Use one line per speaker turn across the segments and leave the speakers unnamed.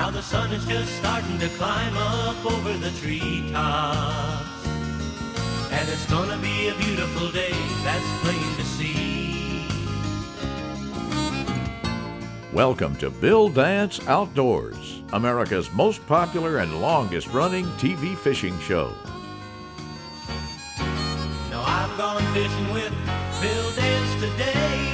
Now the sun is just starting to climb up over the treetops. And it's gonna be a beautiful day, that's plain to see.
Welcome to Bill Dance Outdoors, America's most popular and longest-running TV fishing show.
Now I've gone fishing with Bill Dance today.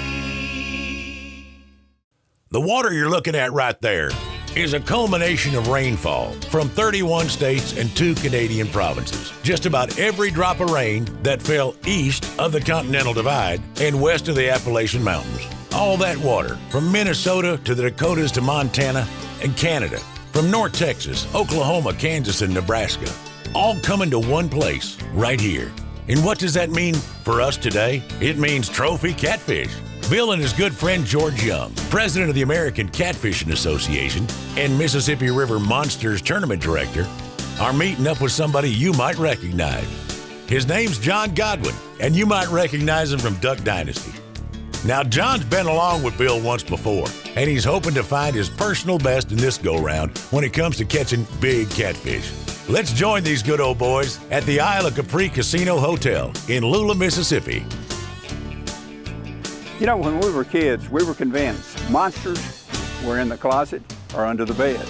The water you're looking at right there is a culmination of rainfall from 31 states and 2 Canadian provinces. Just about every drop of rain that fell east of the Continental Divide and west of the Appalachian Mountains. All that water from Minnesota to the Dakotas to Montana and Canada, from North Texas, Oklahoma, Kansas, and Nebraska, all coming to one place right here. And what does that mean for us today? It means trophy catfish. Bill and his good friend George Young, president of the American Catfishing Association and Mississippi River Monsters Tournament Director, are meeting up with somebody you might recognize. His name's John Godwin, and you might recognize him from Duck Dynasty. Now, John's been along with Bill once before, and he's hoping to find his personal best in this go-round when it comes to catching big catfish. Let's join these good old boys at the Isle of Capri Casino Hotel in Lula, Mississippi.
You know, when we were kids, we were convinced monsters were in the closet or under the bed.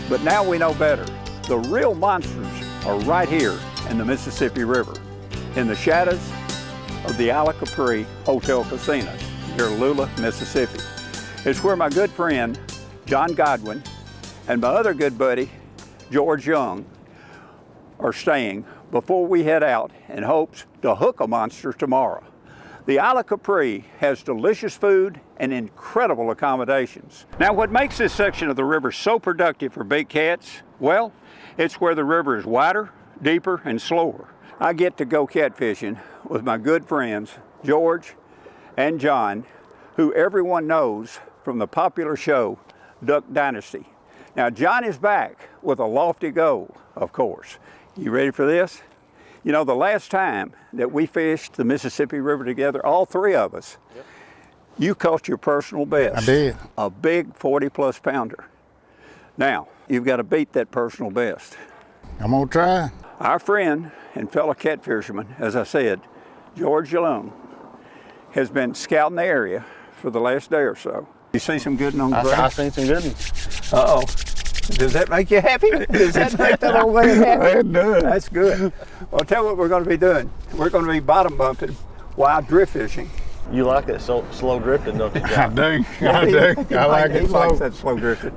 But now we know better. The real monsters are right here in the Mississippi River, in the shadows of the Isle of Capri Hotel Casino here in Lula, Mississippi. It's where my good friend, John Godwin, and my other good buddy, George Young, are staying before we head out in hopes to hook a monster tomorrow. The Isle of Capri has delicious food and incredible accommodations. Now, what makes this section of the river so productive for big cats? Well, it's where the river is wider, deeper, and slower. I get to go catfishing with my good friends, George and John, who everyone knows from the popular show, Duck Dynasty. Now, John is back with a lofty goal, of course. You ready for this? You know, the last time that we fished the Mississippi River together, all three of us, you caught your personal best.
I did.
A big 40-plus pounder. Now, you've got to beat that personal best.
I'm gonna try.
Our friend and fellow catfisherman, as I said, George Young, has been scouting the area for the last day or so. You see some good on the ground?
I seen some good ones.
Uh-oh. Does that make you happy? Does that make that old man happy?
It does.
That's good. Well, tell you what we're going to be doing. We're going to be bottom bumping while drift fishing.
You like it slow drifting, don't you,
I
John?
do. I do. I like
He
it
likes
slow.
that slow drifting.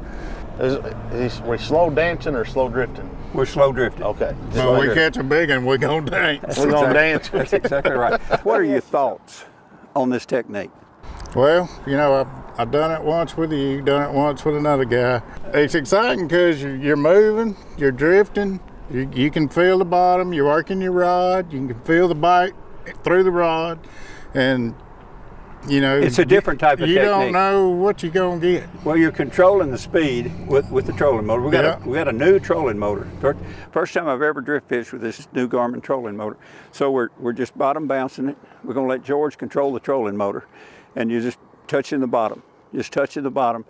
Is we slow dancing or slow drifting?
We're slow drifting.
Okay.
When we catch a big one, we're gonna dance.
We're gonna dance.
That's exactly right. What are your thoughts on this technique?
Well, you know, I've done it once with you, done it once with another guy. It's exciting because you're moving, you're drifting, you can feel the bottom, you're working your rod, you can feel the bite through the rod, and you know,
It's a different type of
you
technique.
don't know what you're gonna get.
Well, you're controlling the speed with the trolling motor. We got a new trolling motor. First time I've ever drift fished with this new Garmin trolling motor. So we're just bottom bouncing it. We're gonna let George control the trolling motor, and you're just touching the bottom. Just touching the bottom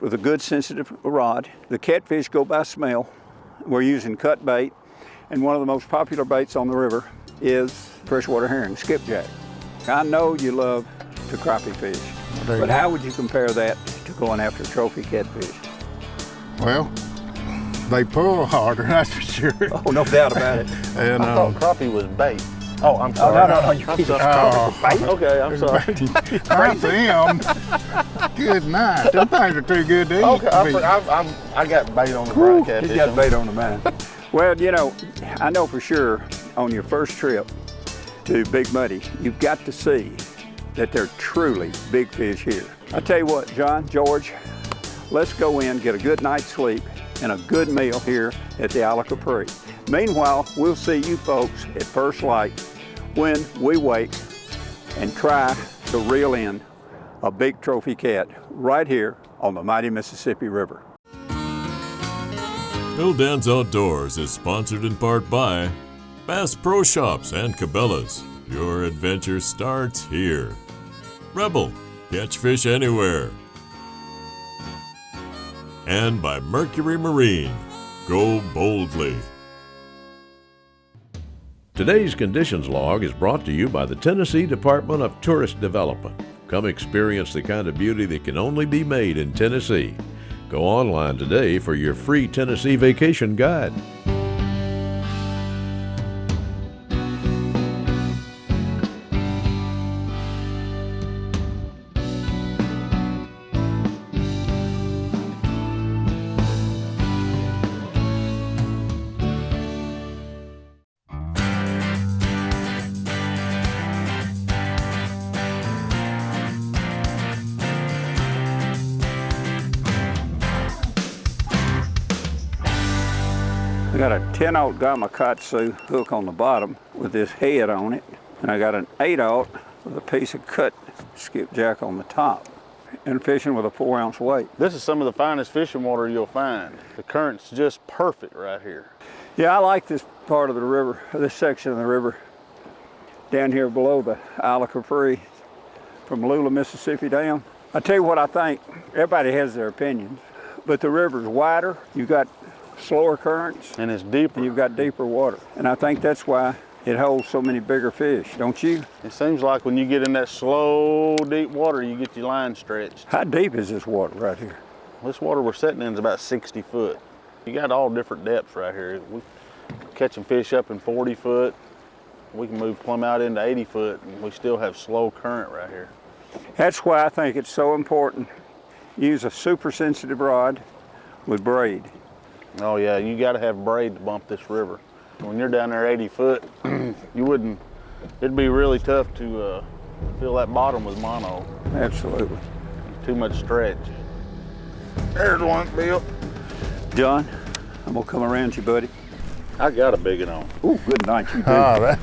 with a good sensitive rod. The catfish go by smell. We're using cut bait, and one of the most popular baits on the river is freshwater herring, skipjack. I know you love to crappie fish, but how would you compare that to going after trophy catfish?
Well, they pull harder, that's for sure.
Oh, no doubt about it.
And
I thought crappie was bait. Oh, I'm sorry.
No, you
I'm
keep it
sorry. Okay, I'm sorry.
I them. Good night. Them things are too good to eat.
Okay, I got bait on the brine catfish.
He's got bait on the mind. Well, you know, I know for sure on your first trip to Big Muddy, you've got to see that they're truly big fish here. I tell you what, John, George, let's go in, get a good night's sleep, and a good meal here at the Isle of Capri. Meanwhile, we'll see you folks at first light when we wake and try to reel in a big trophy cat right here on the mighty Mississippi River.
Bill Dance Outdoors is sponsored in part by Bass Pro Shops and Cabela's. Your adventure starts here. Rebel, catch fish anywhere. and by Mercury Marine. Go boldly.
Today's Conditions Log is brought to you by the Tennessee Department of Tourist Development. Come experience the kind of beauty that can only be made in Tennessee. Go online today for your free Tennessee vacation guide.
I got a 10-aught Gamakatsu hook on the bottom with this head on it, and I got an 8-aught with a piece of cut skipjack on the top, and fishing with a 4-ounce weight.
This is some of the finest fishing water you'll find. The current's just perfect right here.
Yeah, I like this part of the river, this section of the river, down here below the Isle of Capri, from Lula, Mississippi down. I tell you what I think, everybody has their opinions, but the river's wider, you've got slower currents,
And it's deeper.
and you've got deeper water. And I think that's why it holds so many bigger fish, don't you?
It seems like when you get in that slow, deep water, you get your line stretched.
How deep is this water right here?
This water we're sitting in is about 60 foot. You got all different depths right here. We catching fish up in 40 foot. We can move plumb out into 80 foot, and we still have slow current right here.
That's why I think it's so important. Use a super sensitive rod with braid.
Oh yeah, you got to have braid to bump this river. When you're down there 80 foot, it'd be really tough to fill that bottom with mono.
Absolutely.
Too much stretch. There's one, Bill.
John, I'm gonna come around you, buddy.
I got a big one on.
Ooh, good night, you do.
Oh,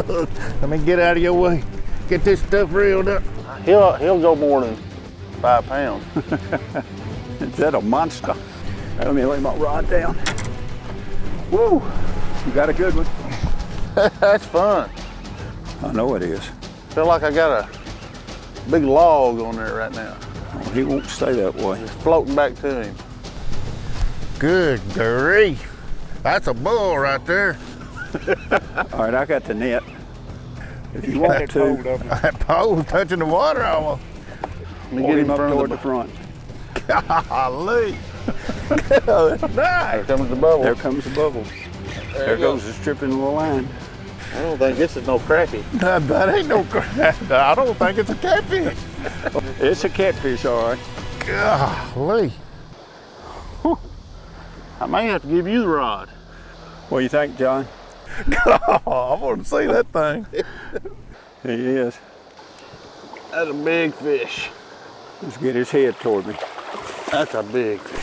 look. Let me get out of your way. Get this stuff reeled up.
He'll go more than 5 pounds.
Is that a monster? Let me lay my rod down. Woo, you got a good one.
That's fun.
I know it is.
Feel like I got a big log on there right now.
Oh, he won't stay that way.
It's floating back to him.
Good grief. That's a bull right there.
All right, I got the net. If you want to,
That pole's touching the water almost.
Let me
pull
get
him
him
up
from
toward
the
the front.
Golly.
There comes the bubble.
There comes the bubble. There goes the stripping of the line.
I don't think this is no crappie.
That ain't no crap. I don't think it's a catfish.
It's a catfish, all right.
Golly.
I may have to give you the rod.
What do you think, John?
I want to see that thing.
He is.
That's a big fish.
Let's get his head toward me.
That's a big fish.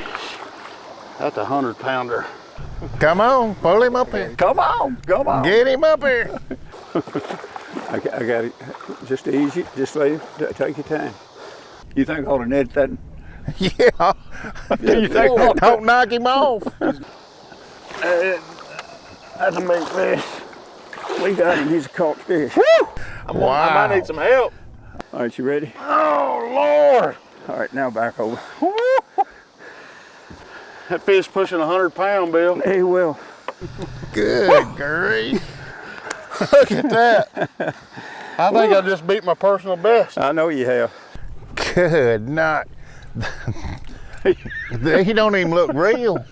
That's a 100-pounder.
Come on, pull him up here.
Come on, come on.
Get him up here.
I got it. Just easy. Just let him take your time. You think I ought to net that?
Yeah.
You think
Don't knock him off.
That's a big fish.
we got him? He's a caught fish.
Wow.
I might need some help.
All right, you ready?
Oh, Lord.
All right, now back over.
That fish pushing 100-pound, Bill.
He will.
Good grief.
Look at that. I think I just beat my personal best.
I know you have.
Good night. He don't even look real.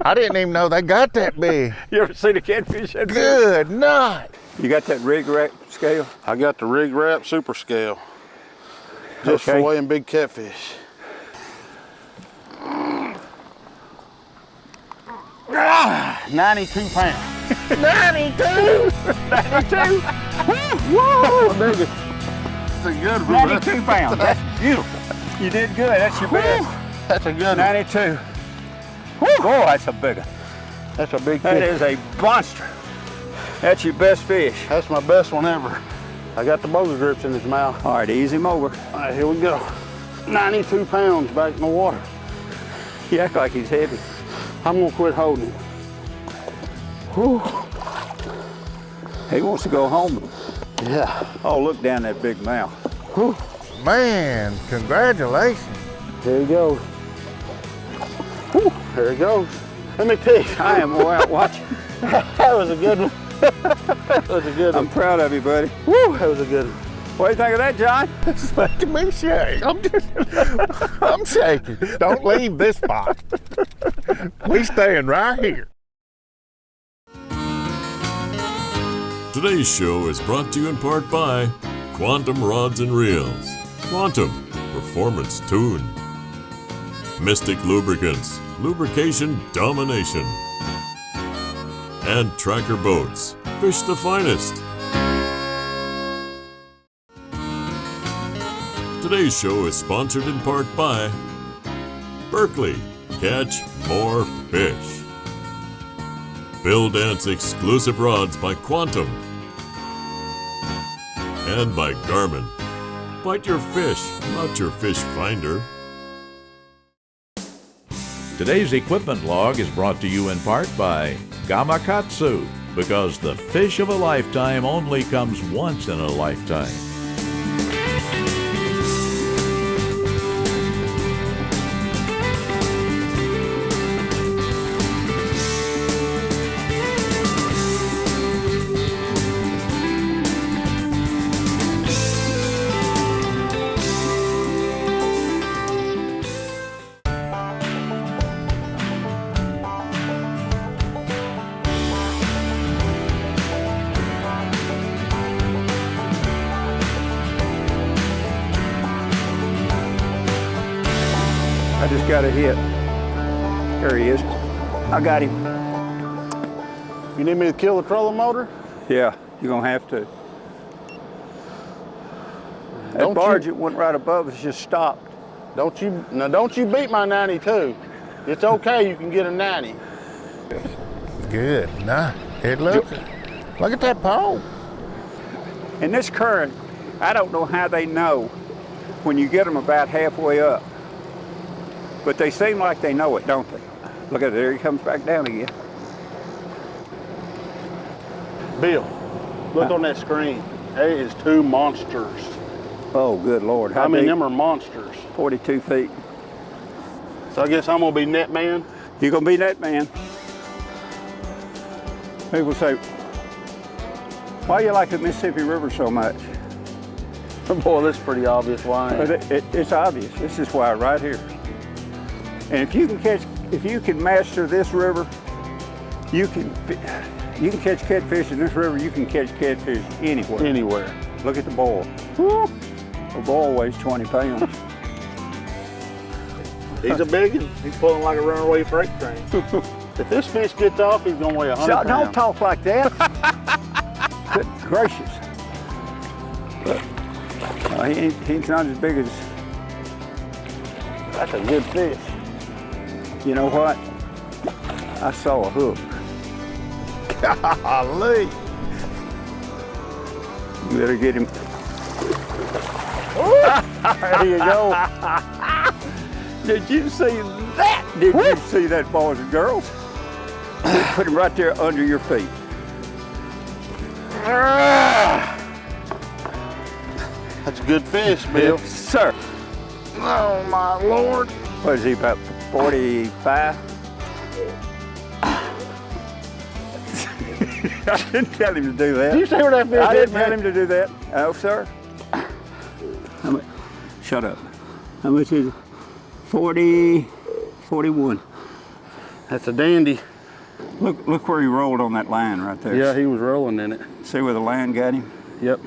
I didn't even know they got that big.
You ever seen a catfish that big?
Good night.
You got that rig rack scale?
I got the rig wrap super scale. Just
Okay.
for weighing big catfish. 92 pounds.
92! 92! Woo!
That's a good one.
92 pounds. That's beautiful. You did good. That's your best.
That's a good one.
92. Boy, that's a big one.
That's a big
That
fish.
is a monster. That's your best fish.
That's my best one ever. I got the boga grips in his mouth.
All right, ease him over.
All right, here we go. 92 pounds back in the water.
He act like he's heavy.
I'm gonna quit holding him.
Whew. He wants to go home.
Yeah.
Oh, look down that big mouth.
Man, congratulations.
There he goes. Whew, there it goes. Let me tell you.
I am wore out watching.
That was a good one. That was a good one.
I'm proud of you, buddy.
Woo, that was a good one.
What do you think of that, John?
It's making me shake. I'm shaking. Don't leave this spot. We staying right here.
Today's show is brought to you in part by Quantum Rods and Reels. Quantum, performance tuned. Mystic Lubricants, lubrication domination. And Tracker Boats, fish the finest. Today's show is sponsored in part by Berkeley, catch more fish. Bill Dance exclusive rods by Quantum. And by Garmin. Bite your fish, not your fish finder.
Today's equipment log is brought to you in part by Gamakatsu, because the fish of a lifetime only comes once in a lifetime.
I just got a hit. There he is. I got him.
You need me to kill the trolling motor?
Yeah, you're gonna have to. That
Don't
barge
you-
that went right above us just stopped.
Don't you beat my 92. It's okay, you can get a 90.
Good. Nah, it looks. Look at that pole.
In this current, I don't know how they know when you get them about halfway up. But they seem like they know it, don't they? Look at it, there he comes back down again.
Bill, look on that screen. That is two monsters.
Oh, good Lord.
I mean,
deep?
them are monsters.
42 feet.
So I guess I'm gonna be net man.
You're gonna be that man. People say, why you like the Mississippi River so much?
Boy, this is pretty obvious why.
But it's obvious. This is why right here. And if you can master this river, you can catch catfish in this river. You can catch catfish anywhere.
Anywhere.
Look at the boil. Woo! The boil weighs 20 pounds.
He's a big one. He's pulling like a runaway freight train. If this fish gets off, he's gonna weigh 100
So,
pounds.
don't talk like that. Good gracious. Look, he's not as big as.
That's a good fish.
You know what? I saw a hook.
Golly.
You better get him.
There you go.
Did you see that? Did you see that, boys and girls? Put him right there under your feet.
That's a good fish, Bill.
Yes, sir.
Oh my Lord.
What is he, about 45? I didn't tell him to do that.
Did you see where that fish
I
hit
didn't
me?
tell him to do that. Oh, sir. Shut up. How much is it? 40, 41.
That's a dandy.
Look where he rolled on that line right there.
Yeah, he was rolling in it.
See where the line got him?
Yep.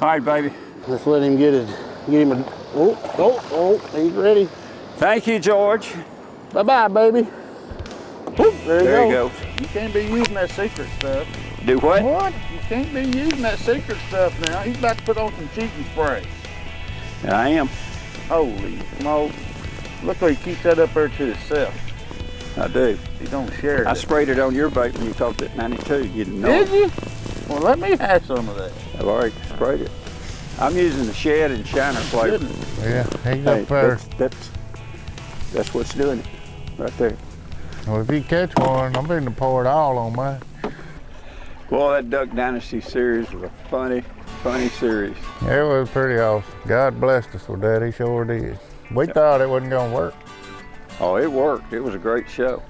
All right, baby.
Let's let him get him a, oh, he's ready.
Thank you, George.
Bye-bye, baby. Whoop,
There he
goes.
goes.
You can't be using that secret stuff.
Do what?
What? You can't be using that secret stuff now. He's about to put on some cheating spray.
I am.
Holy smoke. Look how he keeps that up there to himself.
I do.
He don't share it.
I sprayed it on your bait when you talked at 92. You didn't know.
Did you? Well, let me have some of that.
I've already sprayed it. I'm using the Shed and Shiner flavor.
Goodness.
Yeah, he's
Hey,
up there.
that's what's doing it, right there.
Well, if you catch one, I'm going to pour it all on mine.
Well, that Duck Dynasty series was a funny series.
It was pretty awesome. God blessed us with that, he sure did. We thought it wasn't going to work.
Oh, it worked. It was a great show.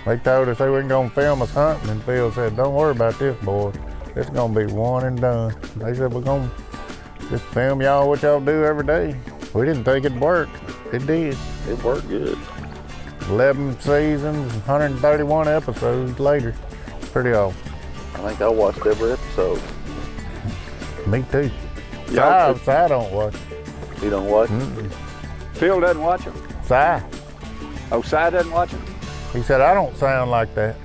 They told us they weren't gonna film us hunting, and Phil said, "Don't worry about this, boys. It's gonna be one and done." They said, "We're gonna just film y'all what y'all do every day." We didn't think it'd work. It did.
It worked good.
11 seasons, 131 episodes later. Pretty awesome.
I think I watched every episode.
Me too.
Yeah.
Si don't watch it.
You don't watch?
Phil doesn't watch them.
Si,
Oh, Si doesn't watch them?
he said, "I don't sound like that."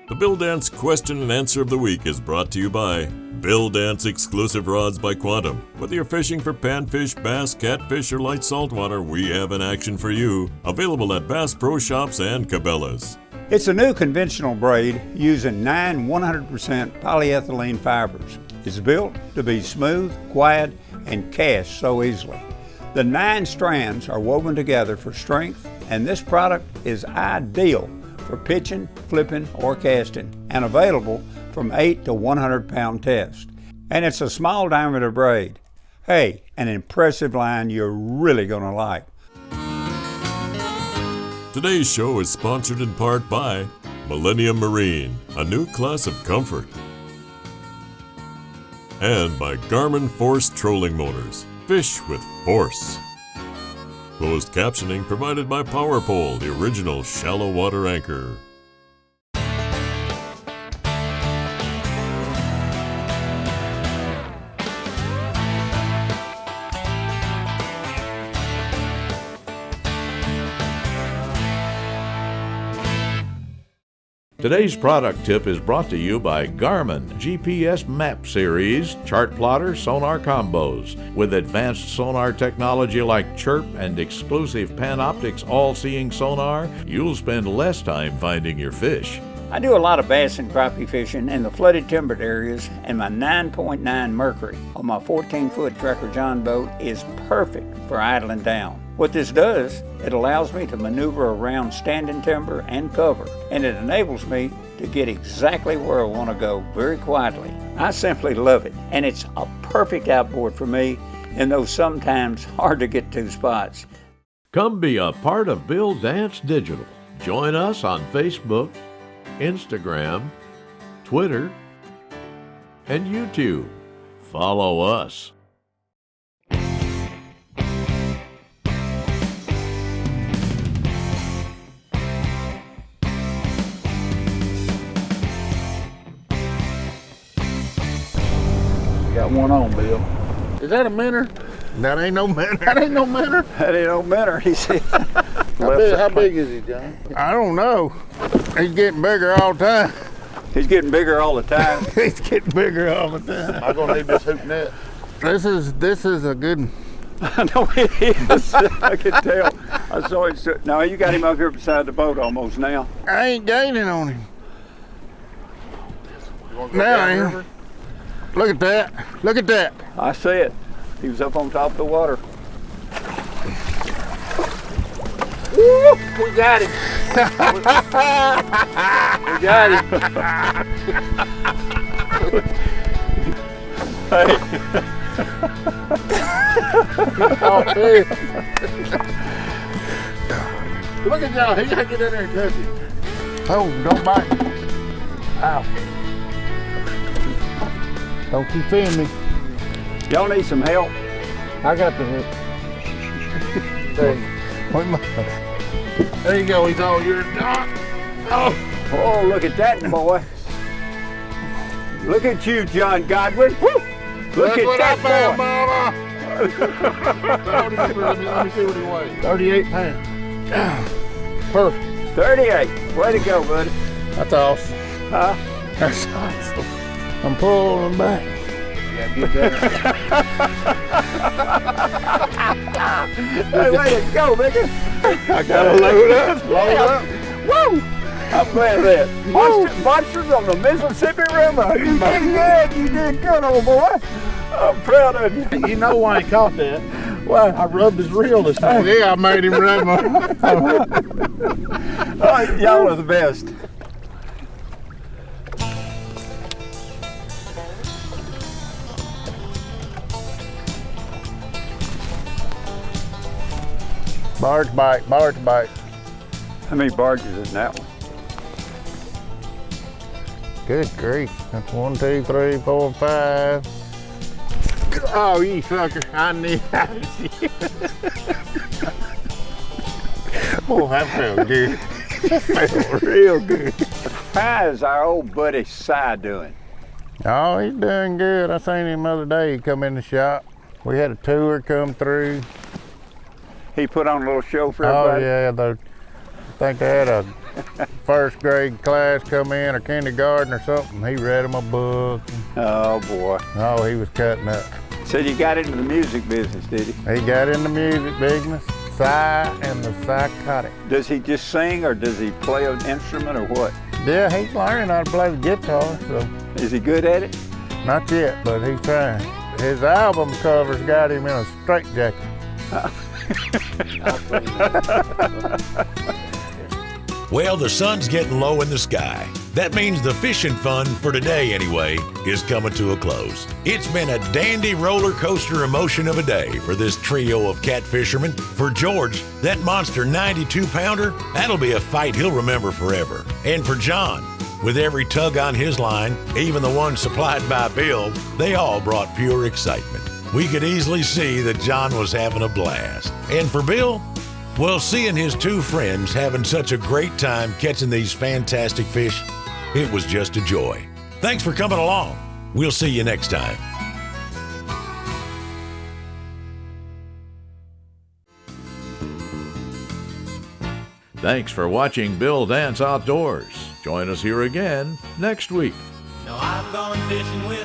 The Bill Dance question and answer of the week is brought to you by Bill Dance Exclusive Rods by Quantum. Whether you're fishing for panfish, bass, catfish, or light saltwater, we have an action for you. Available at Bass Pro Shops and Cabela's.
It's a new conventional braid using 9 100% polyethylene fibers. It's built to be smooth, quiet, and cast so easily. The 9 strands are woven together for strength, and this product is ideal for pitching, flipping, or casting, and available from 8 to 100 pound test. And it's a small diameter braid. Hey, an impressive line you're really gonna like.
Today's show is sponsored in part by Millennium Marine, a new class of comfort. And by Garmin Force Trolling Motors, fish with force. Closed captioning provided by PowerPole, the original shallow water anchor.
Today's product tip is brought to you by Garmin GPS Map Series Chart Plotter Sonar Combos. With advanced sonar technology like Chirp and exclusive Panoptix all-seeing sonar, you'll spend less time finding your fish.
I do a lot of bass and crappie fishing in the flooded timbered areas, and my 9.9 Mercury on my 14-foot Tracker John boat is perfect for idling down. What this does, it allows me to maneuver around standing timber and cover, and it enables me to get exactly where I want to go very quietly. I simply love it, and it's a perfect outboard for me in those sometimes hard to get to spots.
Come be a part of Bill Dance Digital. Join us on Facebook, Instagram, Twitter, and YouTube. Follow us.
Got one on, Bill. Is that a minnow?
That ain't no minnow.
That ain't no minnow.
That ain't no minnow, he said.
How big is he, John?
I don't know. He's getting bigger all the time.
He's getting bigger all the time.
He's getting bigger all the time.
I'm gonna need this hoop net.
This is a good one.
I know it is. I can tell. I saw it. No, you got him up here beside the boat almost now.
I ain't gaining on him.
You wanna go
Now,
down
I
the
am.
river?
Look at that. Look at that.
I see it. He was up on top of the water.
Woo! We got him. We got him. Oh, man. Look at y'all. He gotta get in there and touch it.
Oh, don't bite me. Ow. Don't keep feeding me.
Y'all need some help?
I got the hook. There you go. He's all yours.
Oh, look at that boy. Look at you, John Godwin. Woo! Look
That's
at
what
that
I found,
boy.
Mama. Let me see what he weighs. 38 pounds. Perfect.
38. Way to go, buddy.
That's awesome.
Huh?
That's awesome. I'm pulling back.
You gotta get that.
Hey, way to go, Mickey.
I gotta load up.
Load up.
Woo! I'm glad of that. Monsters on the Mississippi River. You did good. You did good, old boy. I'm proud of you.
You know why I caught that?
Why?
I rubbed his reel this morning.
Yeah, I made him run my.
Oh, y'all are the best.
Barge bite, barge bite.
How many barges is in that one?
Good grief. That's 1, 2, 3, 4, 5. Oh, you sucker. I knew Oh, that felt good. That felt real good.
How is our old buddy Si doing?
Oh, he's doing good. I seen him the other day. He come in the shop. We had a tour come through.
He put on a little show for
Oh,
everybody?
yeah. I think they had a first grade class come in, or kindergarten or something. He read him a book.
Oh, boy.
Oh, he was cutting up.
Said you got into the music business, did he?
He got in the music business. Si and the Psychotic.
Does he just sing, or does he play an instrument, or what?
Yeah, he's learning how to play the guitar, so
Is he good at it?
not yet, but he's trying. His album covers got him in a straitjacket.
Well, the sun's getting low in the sky. That means the fishing fun, for today anyway, is coming to a close. It's been a dandy roller coaster emotion of a day for this trio of catfishermen. For George, that monster 92-pounder, that'll be a fight he'll remember forever. And for John, with every tug on his line, even the one supplied by Bill, they all brought pure excitement. We could easily see that John was having a blast. And for Bill, well, seeing his two friends having such a great time catching these fantastic fish, it was just a joy. Thanks for coming along. We'll see you next time.
Thanks for watching Bill Dance Outdoors. Join us here again next week.
Now I've gone fishing with